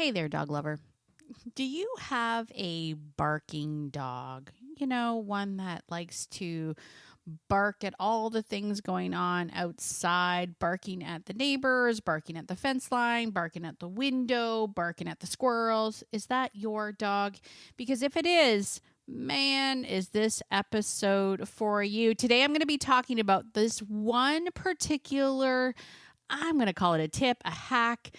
Hey there, dog lover. Do you have a barking dog? You know, one that likes to bark at all the things going on outside, barking at the neighbors, barking at the fence line, barking at the window, barking at the squirrels. Is that your dog? Because if it is, man, is this episode for you. Today I'm going to be talking about this one particular, I'm going to call it a tip, a hack,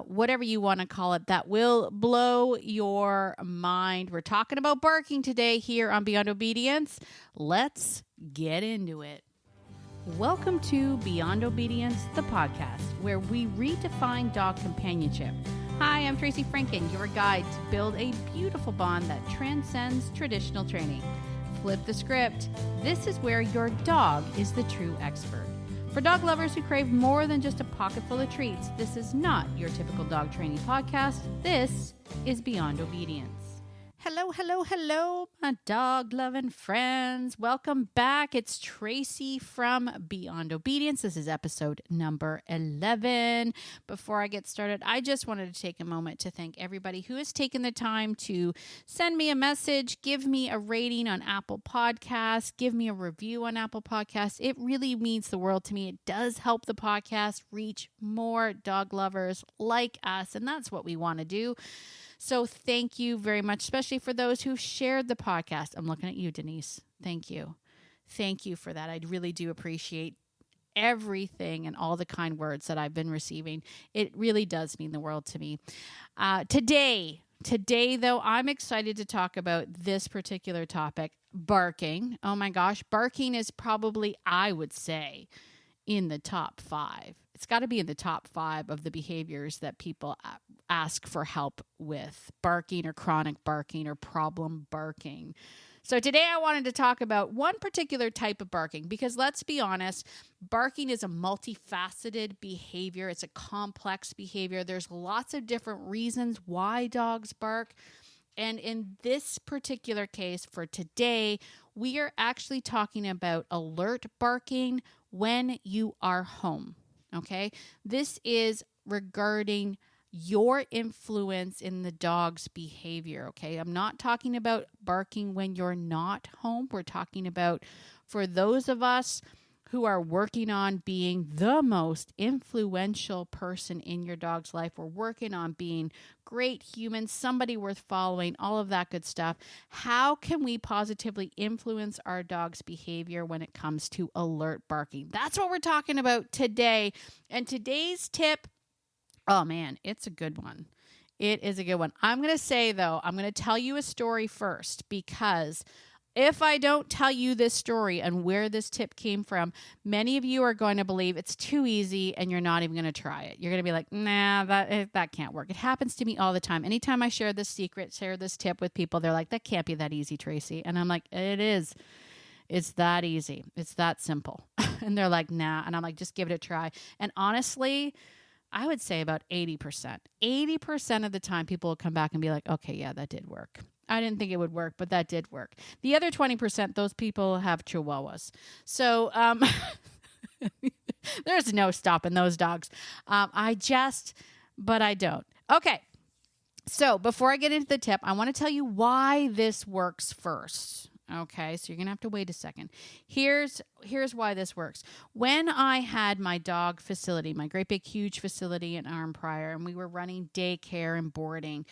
whatever you want to call it, that will blow your mind. We're talking about barking today here on Beyond Obedience. Let's get into it. Welcome to Beyond Obedience, the podcast, where we redefine dog companionship. Hi, I'm Tracy Franken, your guide to build a beautiful bond that transcends traditional training. Flip the script. This is where your dog is the true expert. For dog lovers who crave more than just a pocket full of treats, this is not your typical dog training podcast. This is Beyond Obedience. Hello, my dog-loving friends. Welcome back. It's Tracy from Beyond Obedience. This is episode number 11. Before I get started, I just wanted to take a moment to thank everybody who has taken the time to send me a message, give me a rating on Apple Podcasts, give me a review on Apple Podcasts. It really means the world to me. It does help the podcast reach more dog lovers like us, and that's what we want to do. So thank you very much, especially for those who shared the podcast. I'm looking at you, Denise. Thank you. Thank you for that. I really do appreciate everything and all the kind words that I've been receiving. It really does mean the world to me. Today, though, I'm excited to talk about this particular topic, barking. Oh my gosh, barking is probably, I would say, in the top 5. It's got to be in the top 5 of the behaviors that people ask for help with. Barking or chronic barking or problem barking. So today I wanted to talk about one particular type of barking because let's be honest, barking is a multifaceted behavior. It's a complex behavior. There's lots of different reasons why dogs bark. And in this particular case for today, we are actually talking about alert barking when you are home. Okay, this is regarding your influence in the dog's behavior. Okay, I'm not talking about barking when you're not home. We're talking about for those of us who are working on being the most influential person in your dog's life. We're working on being great humans, somebody worth following, all of that good stuff. How can we positively influence our dog's behavior when it comes to alert barking? That's what we're talking about today. And today's tip, oh man, it's a good one. It is a good one. I'm going to say, though, I'm going to tell you a story first because if I don't tell you this story and where this tip came from, many of you are going to believe it's too easy and you're not even going to try it. You're going to be like, nah, that can't work. It happens to me all the time. Anytime I share this secret, share this tip with people, they're like, that can't be that easy, Tracy. And I'm like, it is. It's that easy. It's that simple. And they're like, nah. And I'm like, just give it a try. And honestly, I would say about 80%. 80% of the time people will come back and be like, okay, yeah, that did work. I didn't think it would work, but that did work. The other 20%, those people have chihuahuas. So there's no stopping those dogs. But I don't. Okay. So before I get into the tip, I want to tell you why this works first. Okay, so you're going to have to wait a second. Here's why this works. When I had my dog facility, my great big huge facility in Arnprior, and we were running daycare and boarding,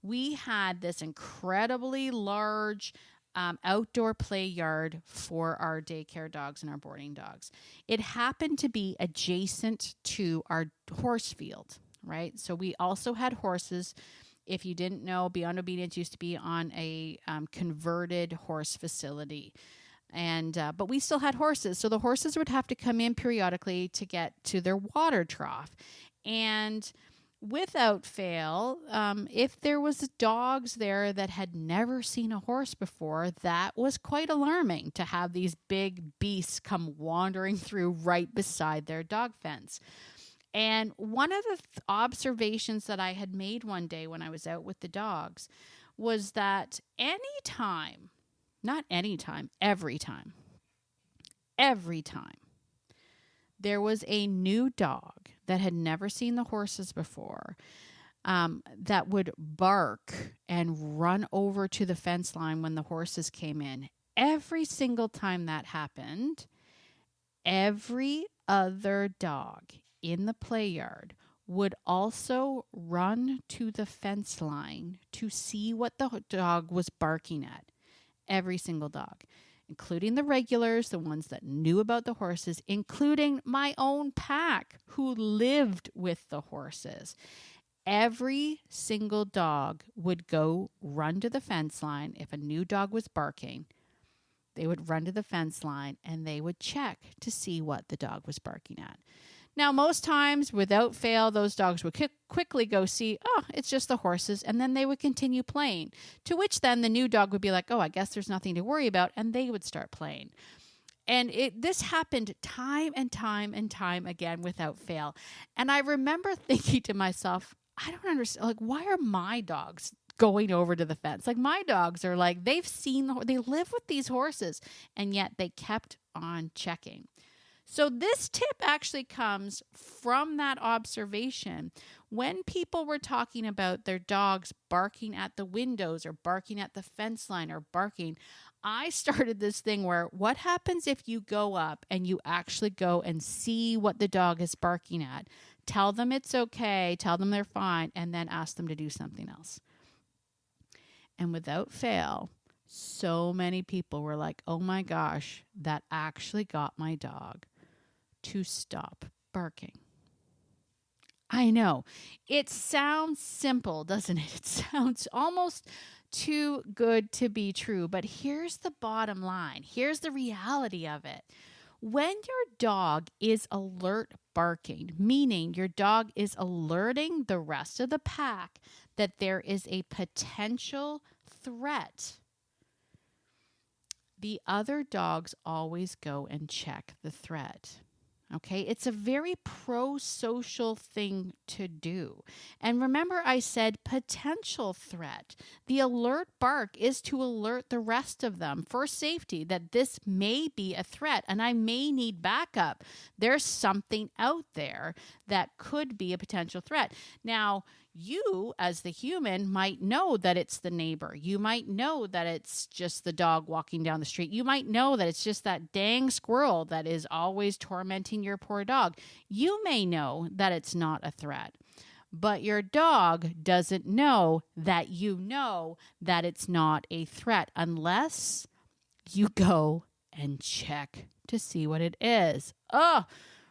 we had this incredibly large outdoor play yard for our daycare dogs and our boarding dogs. It happened to be adjacent to our horse field, right? So we also had horses. If you didn't know, Beyond Obedience used to be on a converted horse facility. But we still had horses. So the horses would have to come in periodically to get to their water trough. And without fail, if there was dogs there that had never seen a horse before, that was quite alarming to have these big beasts come wandering through right beside their dog fence. And one of the observations that I had made one day when I was out with the dogs was that every time there was a new dog that had never seen the horses before, that would bark and run over to the fence line when the horses came in. Every single time that happened, every other dog in the play yard would also run to the fence line to see what the dog was barking at. Every single dog, including the regulars, the ones that knew about the horses, including my own pack who lived with the horses. Every single dog would go run to the fence line. If a new dog was barking, they would run to the fence line and they would check to see what the dog was barking at. Now, most times, without fail, those dogs would quickly go see, oh, it's just the horses, and then they would continue playing, to which then the new dog would be like, oh, I guess there's nothing to worry about, and they would start playing. And this happened time and time and time again without fail. And I remember thinking to myself, I don't understand, like, why are my dogs going over to the fence? Like, my dogs are like, they've seen, they live with these horses, and yet they kept on checking. So this tip actually comes from that observation. When people were talking about their dogs barking at the windows or barking at the fence line or barking, I started this thing where what happens if you go up and you actually go and see what the dog is barking at? Tell them it's okay, tell them they're fine, and then ask them to do something else. And without fail, so many people were like, oh my gosh, that actually got my dog to stop barking. I know. It sounds simple, doesn't it? It sounds almost too good to be true. But here's the bottom line. Here's the reality of it. When your dog is alert barking, meaning your dog is alerting the rest of the pack that there is a potential threat, the other dogs always go and check the threat. Okay, it's a very pro-social thing to do. And remember, I said potential threat. The alert bark is to alert the rest of them for safety that this may be a threat and I may need backup. There's something out there that could be a potential threat. Now, you as the human might know that it's the neighbor. You might know that it's just the dog walking down the street. You might know that it's just that dang squirrel that is always tormenting your poor dog. You may know that it's not a threat, but your dog doesn't know that you know that it's not a threat unless you go and check to see what it is. Oh,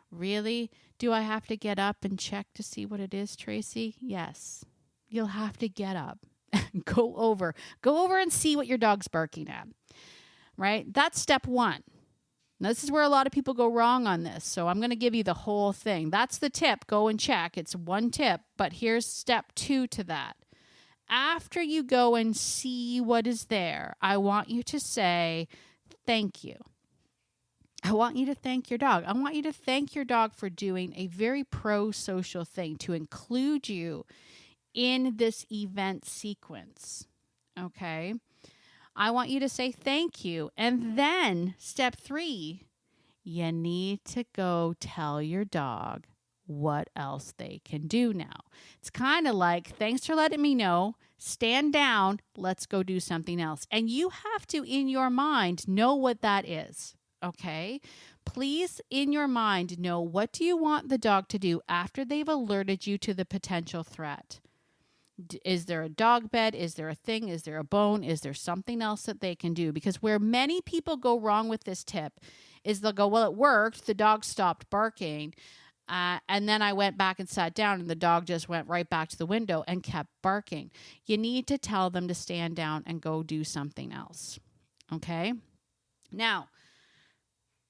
really? Do I have to get up and check to see what it is, Tracy? Yes. You'll have to get up and go over and see what your dog's barking at, right? That's step one. Now, this is where a lot of people go wrong on this. So I'm going to give you the whole thing. That's the tip. Go and check. It's one tip, but here's step two to that. After you go and see what is there, I want you to say, thank you. I want you to thank your dog. I want you to thank your dog for doing a very pro-social thing to include you in this event sequence. Okay? I want you to say thank you. And then step 3, you need to go tell your dog what else they can do now. It's kind of like, thanks for letting me know. Stand down. Let's go do something else. And you have to, in your mind, know what that is. Okay, please, in your mind, know what do you want the dog to do after they've alerted you to the potential threat. Is there a dog bed? Is there a thing? Is there a bone? Is there something else that they can do? Because where many people go wrong with this tip is they'll go, well, it worked. The dog stopped barking. And then I went back and sat down and the dog just went right back to the window and kept barking. You need to tell them to stand down and go do something else. Okay? Now,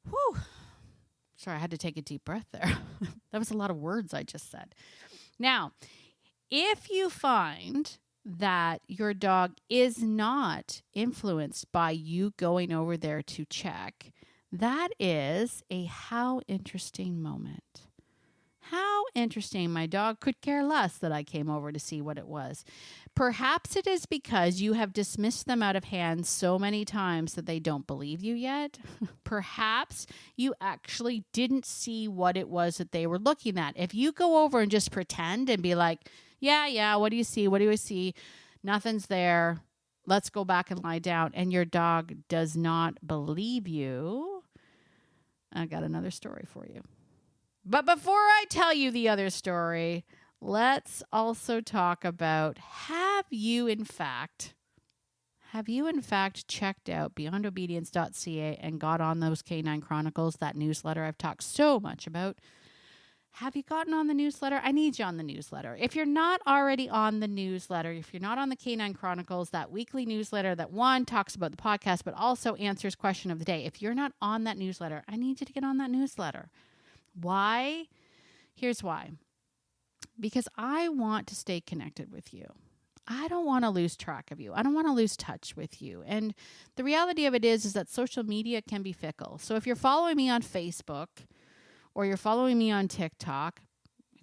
whew. Sorry, I had to take a deep breath there. That was a lot of words I just said. Now, if you find that your dog is not influenced by you going over there to check, that is a how interesting moment. How interesting. My dog could care less that I came over to see what it was. Perhaps it is because you have dismissed them out of hand so many times that they don't believe you yet. Perhaps you actually didn't see what it was that they were looking at. If you go over and just pretend and be like, Yeah. What do you see? What do I see? Nothing's there. Let's go back and lie down. And your dog does not believe you. I got another story for you. But before I tell you the other story, let's also talk about have you in fact checked out beyondobedience.ca and got on those Canine Chronicles, that newsletter I've talked so much about? Have you gotten on the newsletter? I need you on the newsletter. If you're not already on the newsletter, if you're not on the Canine Chronicles, that weekly newsletter that one talks about the podcast, but also answers question of the day. If you're not on that newsletter, I need you to get on that newsletter. Why? Here's why. Because I want to stay connected with you. I don't want to lose track of you. I don't want to lose touch with you. And the reality of it is that social media can be fickle. So if you're following me on Facebook or you're following me on TikTok,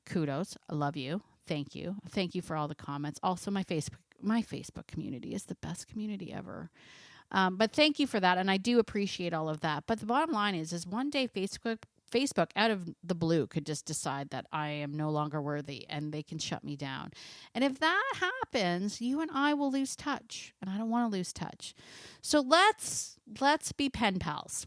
kudos. I love you. Thank you. Thank you for all the comments. Also, my Facebook community is the best community ever. But thank you for that. And I do appreciate all of that. But the bottom line is one day Facebook out of the blue could just decide that I am no longer worthy and they can shut me down. And if that happens, you and I will lose touch. And I don't want to lose touch. So let's be pen pals.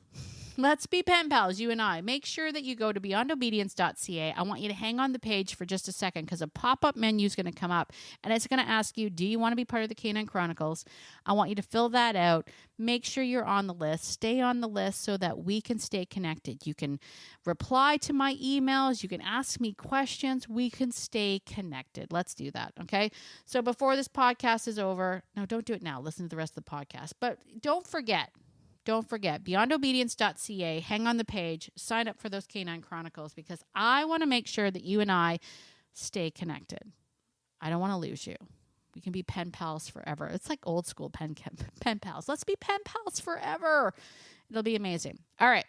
Let's be pen pals, you and I. Make sure that you go to beyondobedience.ca. I want you to hang on the page for just a second because a pop-up menu is going to come up and it's going to ask you, do you want to be part of the Canine Chronicles? I want you to fill that out. Make sure you're on the list. Stay on the list so that we can stay connected. You can reply to my emails. You can ask me questions. We can stay connected. Let's do that, okay? So before this podcast is over, no, don't do it now. Listen to the rest of the podcast. But don't forget, beyondobedience.ca, hang on the page, sign up for those Canine Chronicles because I want to make sure that you and I stay connected. I don't want to lose you. We can be pen pals forever. It's like old school pen pals. Let's be pen pals forever. It'll be amazing. All right.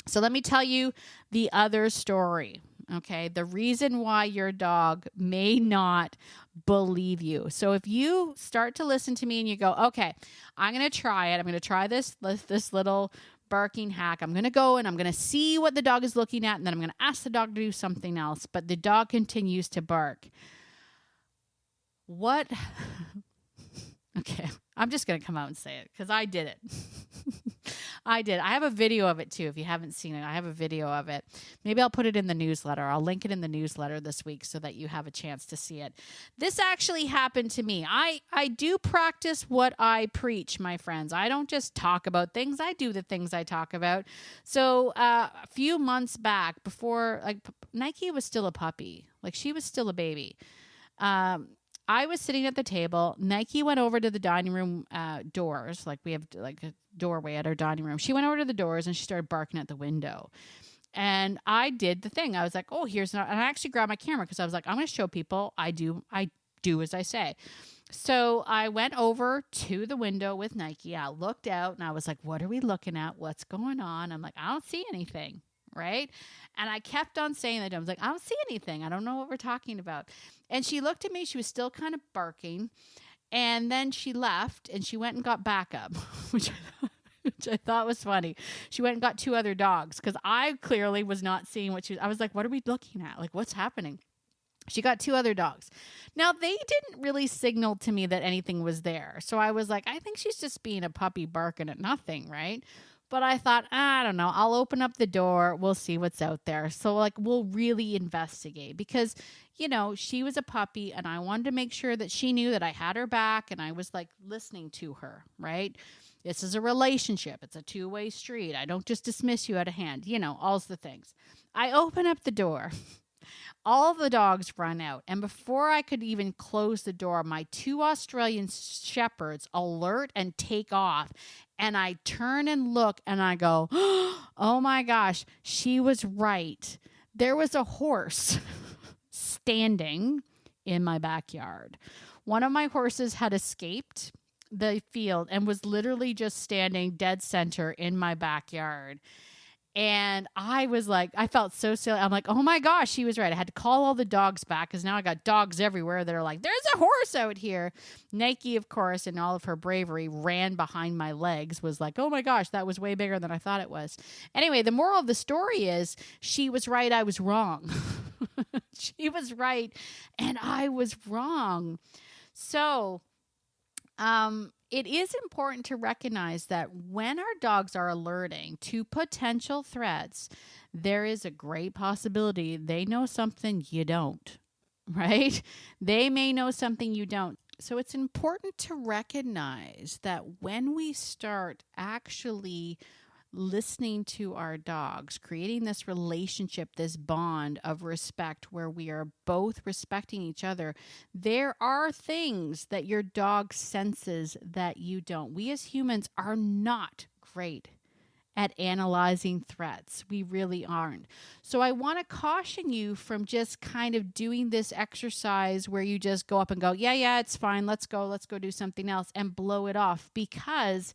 So let me tell you the other story. Okay. The reason why your dog may not believe you. So if you start to listen to me and you go, okay, I'm going to try it. I'm going to try this little barking hack. I'm going to go and I'm going to see what the dog is looking at. And then I'm going to ask the dog to do something else. But the dog continues to bark. What? Okay. I'm just going to come out and say it because I did it. I did. I have a video of it too. If you haven't seen it, I have a video of it. Maybe I'll put it in the newsletter. I'll link it in the newsletter this week so that you have a chance to see it. This actually happened to me. I do practice what I preach, my friends. I don't just talk about things. I do the things I talk about. So a few months back, before Nike was still a puppy, she was still a baby. I was sitting at the table. Nike went over to the dining room doors. We have a doorway at our dining room. She went over to the doors and she started barking at the window. And I did the thing. I was like, oh, and I actually grabbed my camera because I was like, I'm going to show people I do as I say. So I went over to the window with Nike. I looked out and I was like, what are we looking at? What's going on? I'm like, I don't see anything. Right. And I kept on saying that. I was like, I don't see anything. I don't know what we're talking about. And she looked at me. She was still kind of barking. And then she left and she went and got backup, which I thought was funny. She went and got two other dogs because I clearly was not seeing what I was like, what are we looking at? What's happening? She got two other dogs. Now, they didn't really signal to me that anything was there. So I was like, I think she's just being a puppy barking at nothing, right? But I thought, I don't know, I'll open up the door. We'll see what's out there. So we'll really investigate because, she was a puppy and I wanted to make sure that she knew that I had her back and I was listening to her, right? This is a relationship. It's a two-way street. I don't just dismiss you out of hand, all the things. I open up the door. All the dogs run out. And before I could even close the door, my two Australian shepherds alert and take off. And I turn and look and I go, oh my gosh, she was right. There was a horse standing in my backyard. One of my horses had escaped the field and was literally just standing dead center in my backyard. And I was like, I felt so silly. I'm like, oh my gosh, she was right. I had to call all the dogs back because now I got dogs everywhere that are like, there's a horse out here. Nike, of course, in all of her bravery, ran behind my legs, was like, oh my gosh, that was way bigger than I thought it was. Anyway, the moral of the story is she was right. I was wrong. She was right and I was wrong. So, it is important to recognize that when our dogs are alerting to potential threats, there is a great possibility they know something you don't, right? They may know something you don't. So it's important to recognize that when we start actually listening to our dogs, creating this relationship, this bond of respect where we are both respecting each other, there are things that your dog senses that you don't. We as humans are not great at analyzing threats. We really aren't. So I want to caution you from just kind of doing this exercise where you just go up and go, yeah, it's fine. Let's go do something else and blow it off, because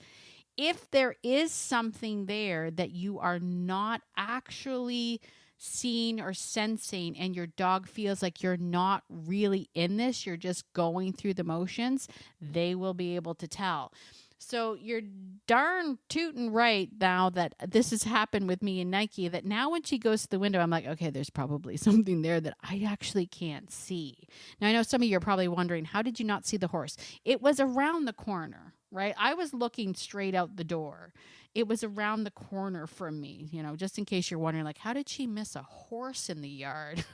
if there is something there that you are not actually seeing or sensing and your dog feels like you're not really in this, you're just going through the motions, they will be able to tell. So you're darn tootin' right now that this has happened with me and Nike, that now when she goes to the window, I'm like, okay, there's probably something there that I actually can't see. Now, I know some of you are probably wondering, how did you not see the horse? It was around the corner, right? I was looking straight out the door. It was around the corner from me, just in case you're wondering, like, how did she miss a horse in the yard?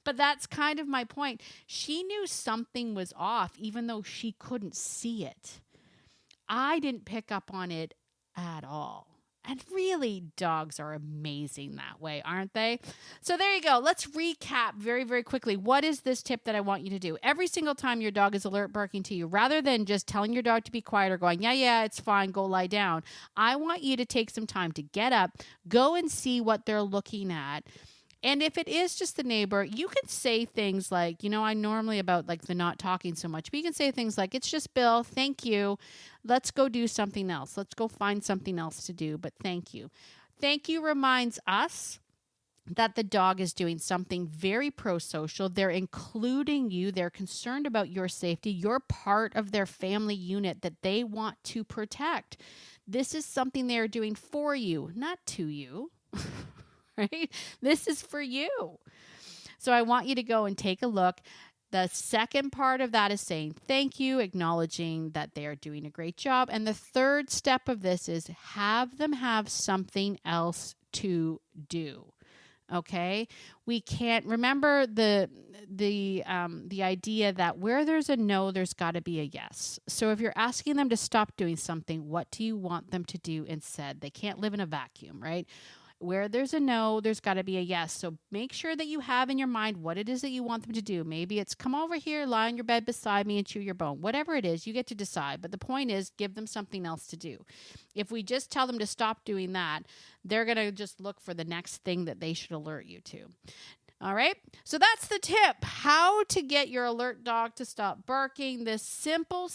But that's kind of my point. She knew something was off, even though she couldn't see it. I didn't pick up on it at all. And really, dogs are amazing that way, aren't they? So there you go. Let's recap very, very quickly. What is this tip that I want you to do? Every single time your dog is alert barking to you, rather than just telling your dog to be quiet or going, yeah, it's fine, go lie down, I want you to take some time to get up, go and see what they're looking at. And if it is just the neighbor, you can say things like, I normally about like the not talking so much, but you can say things like, it's just Bill, thank you. Let's go do something else. Let's go find something else to do, but thank you. Thank you reminds us that the dog is doing something very pro-social. They're including you. They're concerned about your safety. You're part of their family unit that they want to protect. This is something they're doing for you, not to you. Right? This is for you. So I want you to go and take a look. The second part of that is saying thank you, acknowledging that they are doing a great job. And the third step of this is have them have something else to do. Okay? We can't remember the idea that where there's a no, there's got to be a yes. So if you're asking them to stop doing something, what do you want them to do instead? They can't live in a vacuum, right? Where there's a no, there's got to be a yes. So make sure that you have in your mind what it is that you want them to do. Maybe it's come over here, lie on your bed beside me and chew your bone. Whatever it is, you get to decide. But the point is, give them something else to do. If we just tell them to stop doing that, they're going to just look for the next thing that they should alert you to. All right. So that's the tip. How to get your alert dog to stop barking. This simple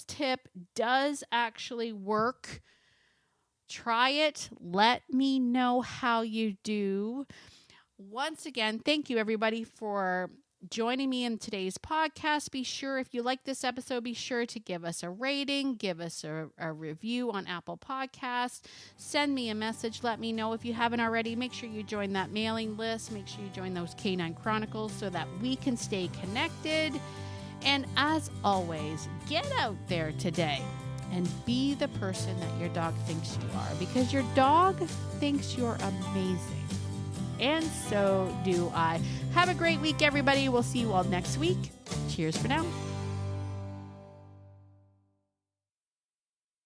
tip does actually work. Try it. Let me know how you do. Once again, thank you everybody for joining me in today's podcast. Be sure, if you like this episode, be sure to give us a rating, give us a review on Apple Podcasts. Send me a message. Let me know if you haven't already. Make sure you join that mailing list. Make sure you join those Canine Chronicles so that we can stay connected. And as always, get out there today and be the person that your dog thinks you are, because your dog thinks you're amazing. And so do I. Have a great week, everybody. We'll see you all next week. Cheers for now.